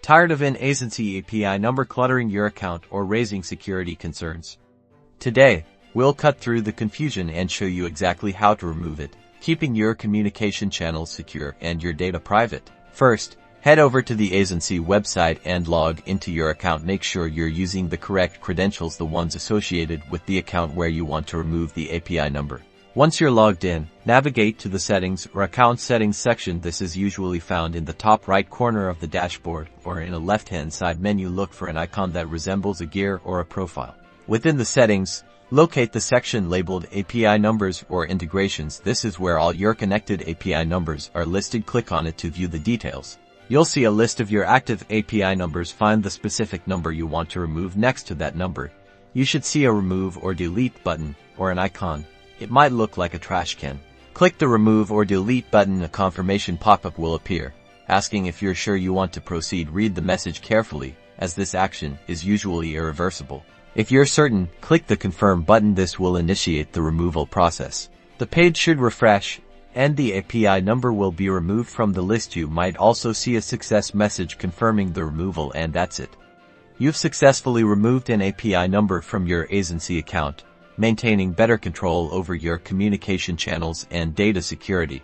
Tired of an Aisensy API number cluttering your account or raising security concerns? Today, we'll cut through the confusion and show you exactly how to remove it, keeping your communication channels secure and your data private. First, head over to the Aisensy website and log into your account. Make sure you're using the correct credentials, the ones associated with the account where you want to remove the API number. Once you're logged in, navigate to the Settings or Account Settings section. This is usually found in the top right corner of the dashboard, or in a left-hand side menu. Look for an icon that resembles a gear or a profile. Within the settings, locate the section labeled API Numbers or Integrations. This is where all your connected API numbers are listed. Click on it to view the details. You'll see a list of your active API numbers. Find the specific number you want to remove. Next to that number, you should see a Remove or Delete button, or an icon. It might look like a trash can. Click the Remove or Delete button. A confirmation pop-up will appear, asking if you're sure you want to proceed. Read the message carefully, as this action is usually irreversible. If you're certain, click the Confirm button. This will initiate the removal process. The page should refresh, and the API number will be removed from the list. You might also see a success message confirming the removal, and that's it. You've successfully removed an API number from your Aisensy account, maintaining better control over your communication channels and data security.